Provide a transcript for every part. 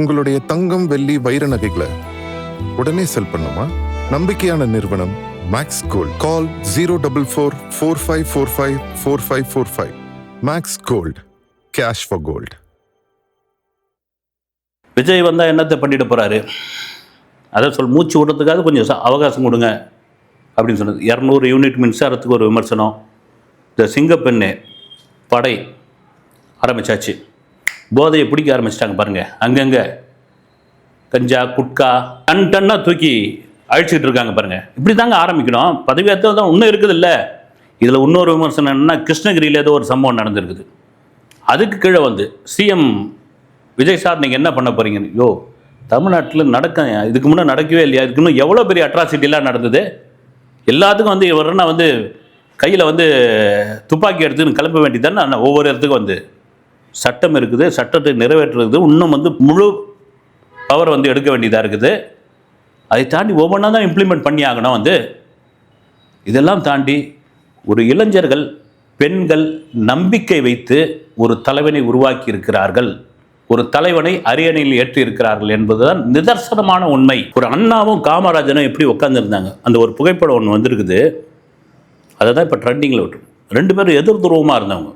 உங்களுடைய தங்கம், வெள்ளி, வைர நகைகளை உடனே செல் பண்ணுமா? நம்பிக்கையான நிறுவனம் Max Gold. Call 04445454545. Max Gold, cash for gold. Vijay வந்தால் என்னத்தை பண்ணிட்டு போகிறாரு? அதை மூச்சு விடுறதுக்காக கொஞ்சம் அவகாசம் கொடுங்க அப்படின்னு சொன்னது. 200 யூனிட் மின்சாரத்துக்கு ஒரு விமர்சனம். இந்த சிங்கப்பெண்ணு படை ஆரம்பித்தாச்சு. போதையை பிடிக்க ஆரம்பிச்சிட்டாங்க பாருங்கள். அங்கங்கே கஞ்சா, குட்கா டன்னாக தூக்கி அழிச்சிக்கிட்டு இருக்காங்க பாருங்கள். இப்படி தாங்க ஆரம்பிக்கணும். பதவியேற்ற தான் இன்னும் இருக்குது இல்லை. இதில் இன்னொரு விமர்சனம் என்னென்னா, கிருஷ்ணகிரியில் ஏதோ ஒரு சம்பவம் நடந்திருக்குது. அதுக்கு கீழே வந்து சிஎம் விஜய் சார் நீங்கள் என்ன பண்ண போகிறீங்கன்னு. யோ, தமிழ்நாட்டில் இதுக்கு முன்னே நடக்கவே இல்லையா? இதுக்கு இன்னும் எவ்வளோ பெரிய அட்ராசிட்டிலாம் நடந்தது. எல்லாத்துக்கும் வந்து இவர்னா வந்து கையில் வந்து துப்பாக்கி எடுத்துன்னு கிளம்ப வேண்டியதானே. ஆனால் ஒவ்வொரு இடத்துக்கும் வந்து சட்டம் இருக்குது, சட்டத்தை நிறைவேற்றுறது இன்னும் வந்து முழு பவர் வந்து எடுக்க வேண்டியதாக இருக்குது. அதை தாண்டி ஒவ்வொன்றா தான் இம்ப்ளிமெண்ட் பண்ணி ஆகணும். வந்து இதெல்லாம் தாண்டி ஒரு இளைஞர்கள், பெண்கள் நம்பிக்கை வைத்து ஒரு தலைவனை உருவாக்கி இருக்கிறார்கள், ஒரு தலைவனை அரியணையில் ஏற்றி இருக்கிறார்கள் என்பதுதான் நிதர்சனமான உண்மை. ஒரு அண்ணாவும் காமராஜனும் எப்படி உட்காந்துருந்தாங்க, அந்த ஒரு புகைப்படம் ஒன்று வந்திருக்குது. அதை தான் இப்போ ட்ரெண்டிங்கில் விட்டு 2 பேரும் எதிர்த்துருவமாக இருந்தவங்க.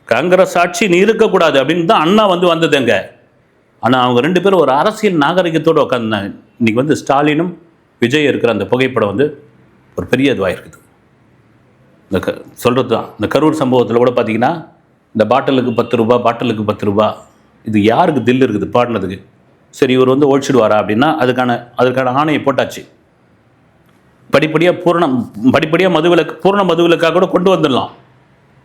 காங்கிரஸ் ஆட்சி நீ இருக்கக்கூடாது அப்படின்னு தான் அண்ணா வந்து வந்ததுங்க. ஆனால் அவங்க 2 பேரும் ஒரு அரசியல் நாகரிகத்தோடு உட்காந்துருந்தாங்க. இன்றைக்கி வந்து ஸ்டாலினும் விஜய் இருக்கிற அந்த புகைப்படம் வந்து ஒரு பெரிய இதுவாக இருக்குது. இந்த சொல்கிறது தான். இந்த கரூர் சம்பவத்தில் கூட பார்த்தீங்கன்னா, இந்த பாட்டிலுக்கு 10 ரூபா, பாட்டிலுக்கு 10 ரூபா, இது யாருக்கு தில் இருக்குது பாடினதுக்கு? சரி, இவர் வந்து ஒழிச்சிடுவாரா அப்படின்னா அதற்கான ஆணையை போட்டாச்சு. படிப்படியாக மதுவிலக்கு, பூர்ண மதுவிலக்காக கூட கொண்டு வந்துடலாம்.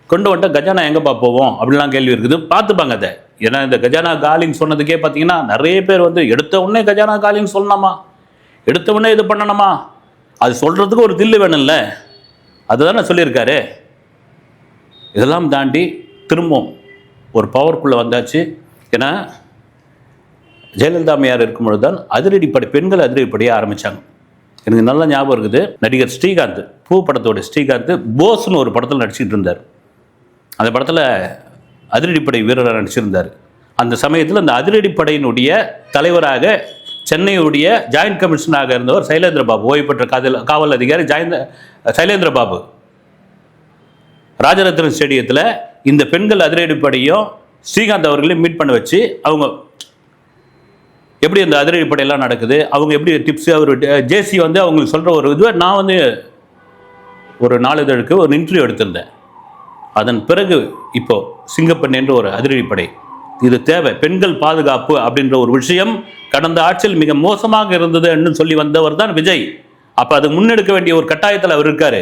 கொண்டு வந்துட்டால் கஜானா எங்கேப்பா போவோம் அப்படிலாம் கேள்வி இருக்குது. பார்த்துப்பாங்க அதை. ஏன்னா இந்த கஜானா காலின்னு சொன்னதுக்கே பார்த்தீங்கன்னா நிறைய பேர் வந்து எடுத்த உடனே கஜானா காலின்னு சொல்லணுமா, எடுத்த உடனே இது பண்ணணுமா, அது சொல்கிறதுக்கு ஒரு தில்லு வேணும்ல. அதுதானே சொல்லியிருக்காரு. இதெல்லாம் தாண்டி திரும்பவும் ஒரு பவர்க்குள்ளே வந்தாச்சு. ஏன்னா ஜெயலலிதா அம்மையார் இருக்கும்பொழுது தான் அதிரடிப்படை, பெண்கள் அதிரடிப்படையாக ஆரம்பித்தாங்க. எனக்கு நல்லா ஞாபகம் இருக்குது. நடிகர் ஸ்ரீகாந்த், பூ படத்தோட ஸ்ரீகாந்த் போஸ்னு ஒரு படத்தில் நடிச்சிட்டு இருந்தார். அந்த படத்தில் அதிரடிப்படை வீரராக நடிச்சிருந்தார். அந்த சமயத்தில் அந்த அதிரடிப்படையினுடைய தலைவராக சென்னையுடைய ஜாயின்ட் கமிஷனராக இருந்தவர் சைலேந்திர பாபு, ஓய்வு பெற்ற காவல் அதிகாரி சைலேந்திர பாபு. ராஜரத்னம் ஸ்டேடியத்தில் இந்த பெண்கள் அதிரடிப்படையும் ஸ்ரீகாந்த் அவர்களையும் மீட் பண்ண வச்சு, அவங்க எப்படி அந்த அதிரடிப்படையெல்லாம் நடக்குது, அவங்க எப்படி டிப்ஸு, அவர் ஜேசி வந்து அவங்களுக்கு சொல்கிற ஒரு இதுவை நான் வந்து ஒரு நாளிதழுக்கு ஒரு இன்டர்வியூ எடுத்திருந்தேன். அதன் பிறகு இப்போது சிங்கப்பெண் என்ற ஒரு அதிரடிப்படை, இது தேவை, பெண்கள் பாதுகாப்பு அப்படின்ற ஒரு விஷயம் கடந்த ஆட்சியில் மிக மோசமாக இருந்தது சொல்லி வந்தவர் தான் விஜய். அப்போ அது முன்னெடுக்க வேண்டிய ஒரு கட்டாயத்தில் அவர் இருக்கார்.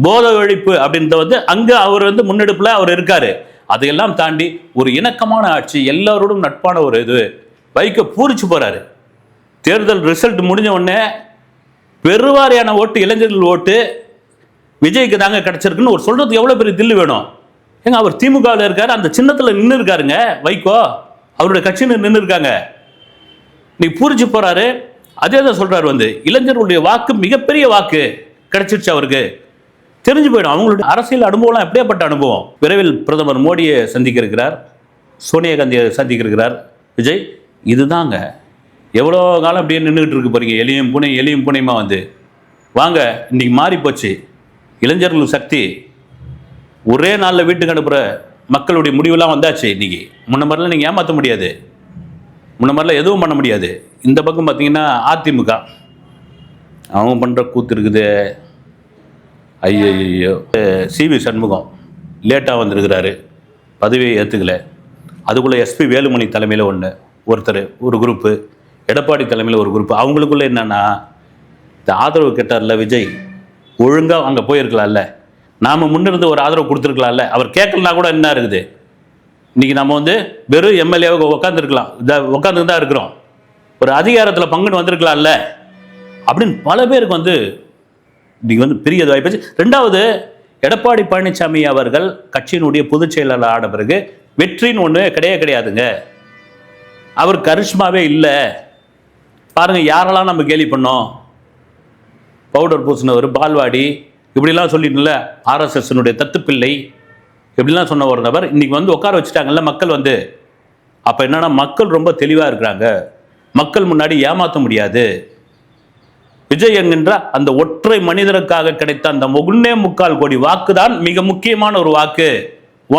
போதை ஒழிப்பு அப்படின்றத வந்து அங்கே அவர் வந்து முன்னெடுப்பில் அவர் இருக்கார். அதையெல்லாம் தாண்டி ஒரு இணக்கமான ஆட்சி, எல்லாரோடும் நட்பான ஒரு இது வைக்க பூரிச்சு போகிறாரு. தேர்தல் ரிசல்ட் முடிஞ்ச உடனே பெருவாரியான ஓட்டு, இளைஞர்கள் ஓட்டு விஜய்க்கு தாங்க கிடச்சிருக்குன்னு ஒரு சொல்கிறதுக்கு எவ்வளோ பெரிய தில்லு வேணும். ஏங்க, அவர் திமுகவில் இருக்கார், அந்த சின்னத்தில் நின்று இருக்காருங்க. வைகோ அவருடைய கட்சின்னு நின்று இருக்காங்க. நீ பூரிச்சு போகிறாரு. அதே தான் சொல்கிறாரு, வந்து இளைஞர்களுடைய வாக்கு மிகப்பெரிய வாக்கு கிடச்சிருச்சு அவருக்கு. தெரிஞ்சு போயிடும் அவங்களுடைய அரசியல் அனுபவம்லாம் எப்படியாப்பட்ட அனுபவம். விரைவில் பிரதமர் மோடியை சந்திக்க இருக்கிறார், சோனியா காந்தியை சந்திக்க இருக்கிறார் விஜய். இதுதாங்க எவ்வளோ காலம் அப்படியே நின்றுக்கிட்டு இருக்கு போறீங்க. எலியும் பூனையுமா வந்து வாங்க. இன்றைக்கி மாறி போச்சு. இளைஞர்கள் சக்தி ஒரே நாளில் வீட்டுக்கு அனுப்புகிற மக்களுடைய முடிவுலாம் வந்தாச்சு. இன்றைக்கி முன்ன மாதிரிலாம் நீங்கள் ஏமாற்ற முடியாது, முன்ன மாதிரிலாம் எதுவும் பண்ண முடியாது. இந்த பக்கம் பார்த்தீங்கன்னா அதிமுக அவங்க பண்ணுற கூத்து இருக்குது. ஐயோ, சிவி சண்முகம் லேட்டாக வந்திருக்கிறாரு, பதவியை ஏற்றுக்கல. அதுக்குள்ளே எஸ்பி வேலுமணி தலைமையில் ஒருத்தர் ஒரு குரூப்பு, எடப்பாடி தலைமையில் ஒரு குரூப்பு. அவங்களுக்குள்ளே என்னென்னா, இந்த ஆதரவு கேட்டார்ல விஜய், ஒழுங்காக அங்கே போயிருக்கலாம்ல, நாம் முன்னிருந்து ஒரு ஆதரவு கொடுத்துருக்கலாம்ல. அவர் கேட்கலனா கூட என்ன இருக்குது, இன்றைக்கி நம்ம வந்து வெறும் எம்எல்ஏவாக உட்காந்துருக்கலாம், உட்காந்து தான் இருக்கிறோம், ஒரு அதிகாரத்தில் பங்குன்னு வந்திருக்கலாம்ல அப்படின்னு பல பேருக்கு வந்து இன்றைக்கி வந்து பெரிய வாய்ப்பு. ரெண்டாவது, எடப்பாடி பழனிசாமி அவர்கள் கட்சியினுடைய பொதுச் செயலாளர் ஆன பிறகு வெற்றின்னு ஒன்று கிடையாதுங்க. அவர் கரிஷ்மாவே இல்லை. பாருங்கள், யாரெல்லாம் நம்ம கேலி பண்ணோம். பவுடர் பூசினவர், பால்வாடி, இப்படிலாம் சொல்லிட்டுல ஆர்எஸ்எஸ்னுடைய தத்துப்பிள்ளை, இப்படிலாம் சொன்ன ஒரு நபர் இன்றைக்கி வந்து உட்கார வச்சுட்டாங்கல்ல மக்கள் வந்து. அப்போ என்னன்னா மக்கள் ரொம்ப தெளிவாக இருக்கிறாங்க, மக்கள் முன்னாடி ஏமாற்ற முடியாது. விஜய் என்கின்ற அந்த ஒற்றை மனிதருக்காக கிடைத்த அந்த 1.25 கோடி வாக்கு தான் மிக முக்கியமான ஒரு வாக்கு.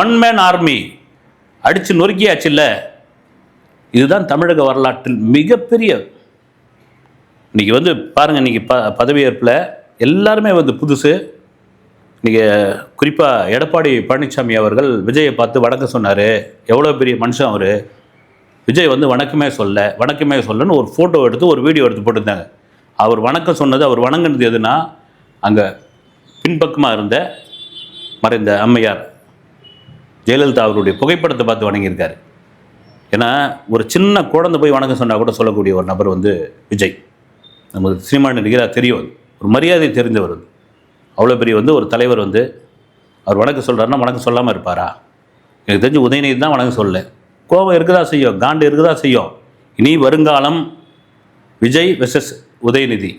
ஒன் மேன் ஆர்மி அடிச்சு நொறுக்கியாச்சு இல்ல. இதுதான் தமிழக வரலாற்றில் மிகப்பெரிய. இன்னைக்கு வந்து பாருங்க, இன்னைக்கு பதவியேற்பில் எல்லாருமே வந்து புதுசு. இன்னைக்கு குறிப்பாக எடப்பாடி பழனிசாமி அவர்கள் விஜயை பார்த்து வணக்கம் சொன்னார். எவ்வளோ பெரிய மனுஷன் அவர். விஜய் வந்து வணக்கமே சொல்லன்னு ஒரு ஃபோட்டோ எடுத்து ஒரு வீடியோ எடுத்து போட்டிருந்தாங்க. அவர் வணக்கம் சொன்னது, அவர் வணங்கினது எதுனா, அங்கே பின்பக்கமாக இருந்த மறைந்த அம்மையார் ஜெயலலிதா அவருடைய புகைப்படத்தை பார்த்து வணங்கியிருக்காரு. ஏன்னா ஒரு சின்ன குழந்தை போய் வணக்கம் சொன்னால் கூட சொல்லக்கூடிய ஒரு நபர் வந்து விஜய். நமக்கு சினிமா நடிகராக தெரியும், ஒரு மரியாதை தெரிந்தவர். அவ்வளோ பெரிய வந்து ஒரு தலைவர் வந்து அவர் வணக்கம் சொல்கிறாருன்னா வணக்கம் சொல்லாமல் இருப்பாரா? எனக்கு தெரிஞ்சு உதயநிதி தான் வணக்கம் சொல்லலை. கோபம் இருக்குதா செய்யும், காண்டு இருக்குதா செய்யும். இனி வருங்காலம் விஜய் வெர்சஸ் உதயநிதி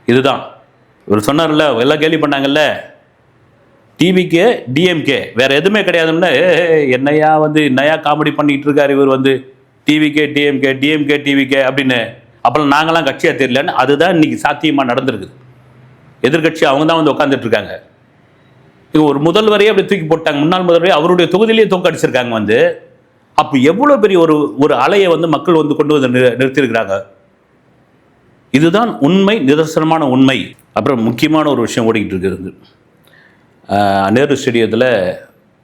இதுதான். இவர் சொன்னார்ல, எல்லாம் கேள்வி பண்ணாங்கல்ல, டிவிகே டிஎம்கே வேற எதுவுமே கிடையாதுன்னா, என்னையா காமெடி பண்ணிட்டு இருக்காரு இவர் வந்து, டிவிகே டிஎம்கே டிஎம்கே டிவிகே அப்படின்னு. அப்புறம் நாங்களாம் கட்சியாக தெரியலன்னு. அதுதான் இன்னைக்கு சாத்தியமாக நடந்திருக்குது. எதிர்கட்சி அவங்க தான் வந்து உட்காந்துட்டு இருக்காங்க. இவங்க ஒரு முதல்வரையே அப்படி தூக்கி போட்டாங்க, முன்னாள் முதல்வரையே அவருடைய தொகுதியிலேயே தோக்கடிச்சிருக்காங்க வந்து. அப்போ எவ்வளோ பெரிய ஒரு அலையை வந்து மக்கள் வந்து கொண்டு வந்து நிறுத்தியிருக்கிறாங்க. இதுதான் உண்மை, நிதர்சனமான உண்மை. அப்புறம் முக்கியமான ஒரு விஷயம் ஓடிக்கிட்டு இருக்கிறது. நேரு ஸ்டேடியத்தில்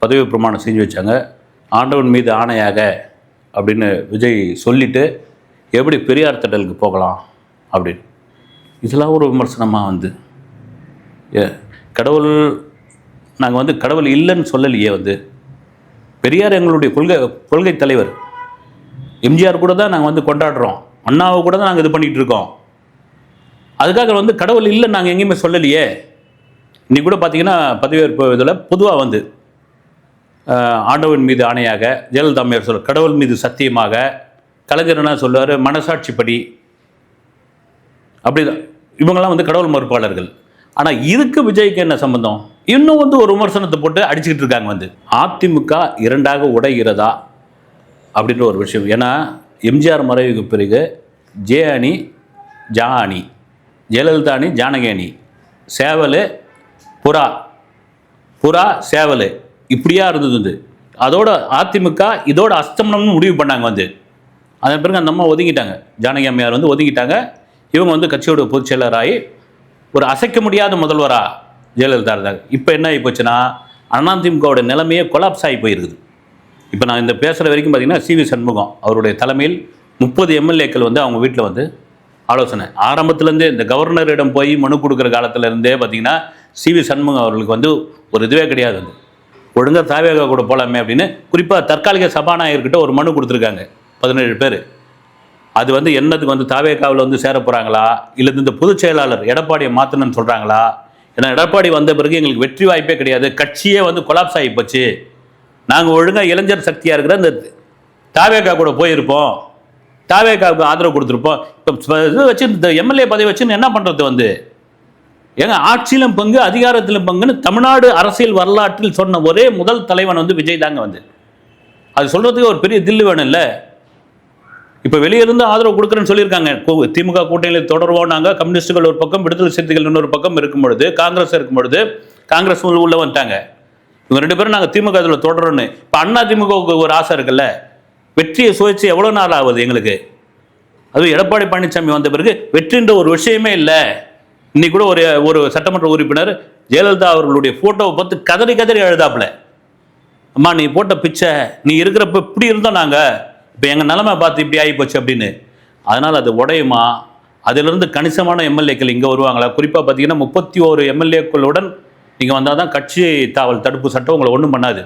பதவி பிரமாணம் செஞ்சு வச்சாங்க. ஆண்டவன் மீது ஆணையாக அப்படின்னு விஜய் சொல்லிவிட்டு எப்படி பெரியார் திடலுக்கு போகலாம் அப்படின்னு. இதெல்லாம் ஒரு விமர்சனமாக வந்து கடவுள், நாங்கள் வந்து கடவுள் இல்லைன்னு சொல்லலையே. வந்து பெரியார் எங்களுடைய கொள்கை தலைவர். எம்ஜிஆர் கூட தான் நாங்கள் வந்து கொண்டாடுறோம், அண்ணாவை கூட தான் நாங்கள் இது பண்ணிகிட்டு இருக்கோம். அதுக்காக வந்து கடவுள் இல்லைன்னு நாங்கள் எங்கேயுமே சொல்லலையே. இன்னைக்கு கூட பார்த்தீங்கன்னா பதவியேற்பு இதில் பொதுவாக வந்து ஆண்டவன் மீது ஆணையாக ஜெயலலிதா அம்மையார் சொல்ல, கடவுள் மீது சத்தியமாக, கலைஞர் என்ன சொல்லுவார், மனசாட்சிப்படி. அப்படிதான் இவங்கெல்லாம் வந்து கடவுள் மறுப்பாளர்கள். ஆனால் இதுக்கு விஜய்க்கு என்ன சம்பந்தம்? இன்னும் வந்து ஒரு விமர்சனத்தை போட்டு அடிச்சுக்கிட்டு இருக்காங்க. வந்து அதிமுக இரண்டாக உடைகிறதா அப்படின்ற ஒரு விஷயம். ஏன்னா எம்ஜிஆர் மறைவுக்கு பிறகு ஜே அணி ஜா அணி, ஜெயலலிதா அணி ஜானகி அணி, சேவல் புறா சேவல் இப்படியா இருந்தது வந்து. அதோட அதிமுக இதோட அஸ்தமனம்னு முடிவு பண்ணாங்க வந்து. அதன் பிறகு அந்த அம்மா ஒதுங்கிட்டாங்க, ஜானகி அம்மையார் வந்து ஒதுங்கிட்டாங்க. இவங்க வந்து கட்சியோட பொதுச் செயலராகி ஒரு அசைக்க முடியாத முதல்வராக ஜெயலலிதா இருந்தாங்க. இப்போ என்ன ஆகி போச்சுன்னா, அதிமுகவோட நிலைமையே கொலாப்ஸ் ஆகி போயிருக்குது. இப்போ நான் இந்த பேசுகிற வரைக்கும் பார்த்தீங்கன்னா சிவி சண்முகம் அவருடைய தலைமையில் 30 எம்எல்ஏக்கள் வந்து அவங்க வீட்டில் வந்து ஆலோசனை. ஆரம்பத்துலேருந்தே இந்த கவர்னரிடம் போய் மனு கொடுக்குற காலத்துலேருந்தே பார்த்தீங்கன்னா சிவி சண்முகம் அவர்களுக்கு வந்து ஒரு இதுவே கிடையாது. வந்து ஒழுங்காக தாவேகா கூட போகலாமே அப்படின்னு குறிப்பாக தற்காலிக சபாநாயகர்கிட்ட ஒரு மனு கொடுத்துருக்காங்க, 17 பேர். அது வந்து என்னத்துக்கு வந்து தாவேகாவில் வந்து சேர போகிறாங்களா, இல்லை இந்த பொதுச் செயலாளர் எடப்பாடியை மாற்றணும்னு சொல்கிறாங்களா? ஏன்னா எடப்பாடி வந்த பிறகு எங்களுக்கு வெற்றி வாய்ப்பே கிடையாது, கட்சியே வந்து கொலாப்ஸ் ஆகி போச்சு, நாங்கள் ஒழுங்காக இளைஞர் சக்தியாக இருக்கிற இந்த தாவேகா கூட போயிருப்போம், தாவேகாவுக்கு ஆதரவு கொடுத்துருப்போம். இப்போ இது வச்சு இந்த எம்எல்ஏ பதவி வச்சுன்னு என்ன பண்ணுறது? வந்து ஏங்க ஆட்சியிலும் பங்கு அதிகாரத்திலும் பங்குன்னு தமிழ்நாடு அரசியல் வரலாற்றில் சொன்ன ஒரே முதல் தலைவன் வந்து விஜய் தாங்க. வந்து அது சொல்கிறதுக்கு ஒரு பெரிய தில்லு வேணும் இல்லை? இப்போ வெளியிருந்து ஆதரவு கொடுக்குறேன்னு சொல்லியிருக்காங்க. திமுக கூட்டணியில் தொடர்வோம் நாங்கள், கம்யூனிஸ்டுகள் ஒரு பக்கம், விடுதலை சிறுத்தைகள் இன்னொரு பக்கம் இருக்கும் பொழுது, காங்கிரஸ் இருக்கும் பொழுது காங்கிரஸ் உள்ள வந்துட்டாங்க. இவங்க 2 பேரும் நாங்கள் திமுக இதில் தொடரணும். இப்போ அண்ணா திமுகவுக்கு ஒரு ஆசை இருக்குல்ல, வெற்றியை சுவைச்சு எவ்வளோ நாள் ஆகுது எங்களுக்கு? அதுவும் எடப்பாடி பழனிசாமி வந்த பிறகு வெற்றின்ற ஒரு விஷயமே இல்லை. இன்னைக்கு கூட ஒரு சட்டமன்ற உறுப்பினர் ஜெயலலிதா அவர்களுடைய ஃபோட்டோவை பார்த்து கதறி கதறி எழுதாப்புல, அம்மா நீ போட்ட பிச்சை, நீ இருக்கிறப்ப இப்படி இருந்தோம் நாங்கள், இப்போ எங்கள் நிலைமை பார்த்து இப்படி ஆகி போச்சு அப்படின்னு. அதனால் அது உடையுமா? அதிலிருந்து கணிசமான எம்எல்ஏக்கள் இங்கே வருவாங்களா? குறிப்பாக பார்த்தீங்கன்னா 31 எம்எல்ஏக்களுடன் நீங்கள் வந்தால் தான் கட்சி தாவல் தடுப்பு சட்டம் உங்களை ஒன்றும் பண்ணாது.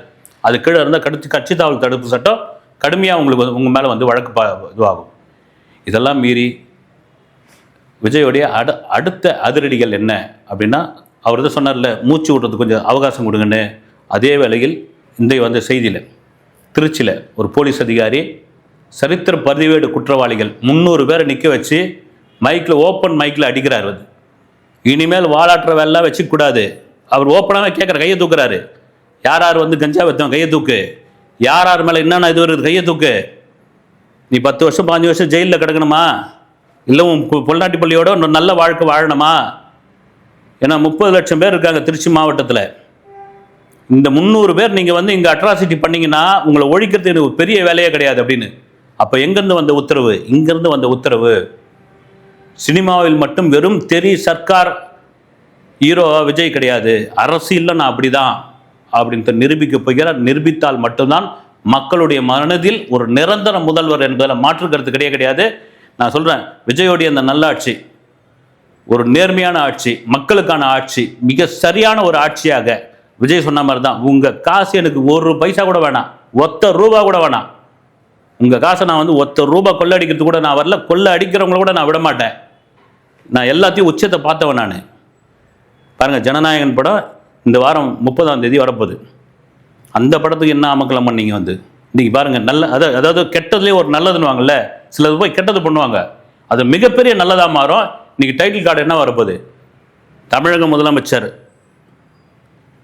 அது கீழே இருந்தால் கட்சி தாவல் தடுப்பு சட்டம் கடுமையாக உங்களுக்கு உங்கள் மேலே வந்து வழக்கு இதுவாகும். இதெல்லாம் மீறி விஜயோடைய அடுத்த அதிரடிகள் என்ன அப்படின்னா, அவர் தான் சொன்னார்ல, மூச்சு விடுறது கொஞ்சம் அவகாசம் கொடுங்கன்னு. அதே வேளையில் இந்த வந்து செய்தியில் திருச்சியில் ஒரு போலீஸ் அதிகாரி சரித்திர பதிவேடு குற்றவாளிகள் 300 பேரை நிற்க வச்சு மைக்கில் ஓப்பன் மைக்கில் அடிக்கிறார். வந்து இனிமேல் வாலாற்ற வேலைலாம் வச்சுக்கூடாது. அவர் ஓப்பனாகவே கேட்குற, கையை தூக்குறாரு. யார் யார் வந்து கஞ்சா வைத்தோம் கையை தூக்கு, யார் யார் மேலே என்னென்ன இது வருது கையை தூக்கு, நீ 10 வருஷம் 5 வருஷம் ஜெயிலில் கிடக்கணுமா, இல்லை உன் பொள்ளாட்டி பள்ளியோட ஒரு நல்ல வாழ்க்கை வாழணுமா? ஏன்னா 30 லட்சம் பேர் இருக்காங்க திருச்சி மாவட்டத்தில். இந்த 300 பேர் நீங்கள் வந்து இங்கே அட்ராசிட்டி பண்ணீங்கன்னா உங்களை ஒழிக்கிறது எனக்கு ஒரு பெரிய வேலையே கிடையாது அப்படின்னு. அப்போ எங்கேருந்து வந்த உத்தரவு? இங்கேருந்து வந்த உத்தரவு. சினிமாவில் மட்டும் வெறும் தெரி சர்க்கார் ஹீரோ விஜய் கிடையாது, அரசியலில் நான் அப்படிதான் அப்படின்ட்டு நிரூபிக்க போகிறார். நிரூபித்தால் மட்டும்தான் மக்களுடைய மனதில் ஒரு நிரந்தர முதல்வர் என்பதில் மாற்று கருத்து கிடையாது. நான் சொல்கிறேன், விஜயோடைய அந்த நல்லாட்சி, ஒரு நேர்மையான ஆட்சி, மக்களுக்கான ஆட்சி, மிக சரியான ஒரு ஆட்சியாக விஜய் சொன்ன மாதிரி தான். உங்கள் காசு எனக்கு ஒரு பைசா கூட வேணாம், ஒத்த ரூபா கூட வேணாம். உங்கள் காசை நான் வந்து ஒத்த ரூபா கொள்ளை அடிக்கிறது கூட நான் வரல, கொள்ளை அடிக்கிறவங்கள கூட நான் விட மாட்டேன். நான் எல்லாத்தையும் உச்சத்தை பார்த்தவன் நான். பாருங்கள், ஜனநாயகன் படம் இந்த வாரம் 30ஆம் தேதி வரப்போகுது. அந்த படத்துக்கு என்ன அமக்கலம் பண்ணீங்க வந்து இன்றைக்கி பாருங்கள். நல்ல அதாவது கெட்டதுலேயே ஒரு நல்லதுன்னு வாங்கல்ல, சிலது போய் கெட்டது பண்ணுவாங்க, அது மிகப்பெரிய நல்லதாக மாறும். இன்றைக்கி டைட்டில் கார்டு என்ன வரப்போகுது? தமிழக முதலமைச்சர்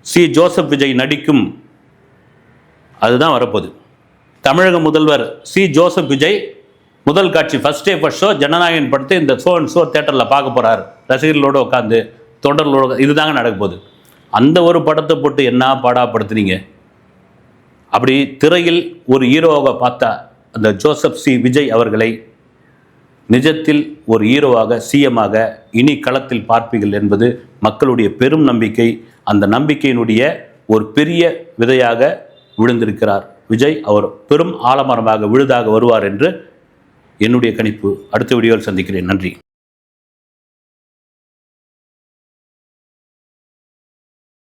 சி ஜோசப் விஜய் நடிக்கும், அதுதான் வரப்போகுது. தமிழக முதல்வர் சி ஜோசப் விஜய் முதல் காட்சி first day first show Jananayagan படத்தை இந்த ஷோ தேட்டரில் பார்க்க போகிறார், ரசிகர்களோடு உட்காந்து தொடர்களோடு. இதுதாங்க நடக்க போகுது. அந்த ஒரு படத்தை போட்டு என்ன பாடாப்படுத்துனீங்க? அப்படி திரையில் ஒரு ஹீரோவாக பார்த்தா அந்த ஜோசப் சி விஜய் அவர்களை நிஜத்தில் ஒரு ஹீரோவாக, சிஎம்மாக இனி களத்தில் பார்ப்பீர்கள் என்பது மக்களுடைய பெரும் நம்பிக்கை. அந்த நம்பிக்கையினுடைய ஒரு பெரிய விதையாக விழுந்திருக்கிறார் விஜய். அவர் பெரும் ஆலமரமாக விழுதாக வருவார் என்று என்னுடைய கணிப்பு. அடுத்த வீடியோவில் சந்திக்கிறேன். நன்றி.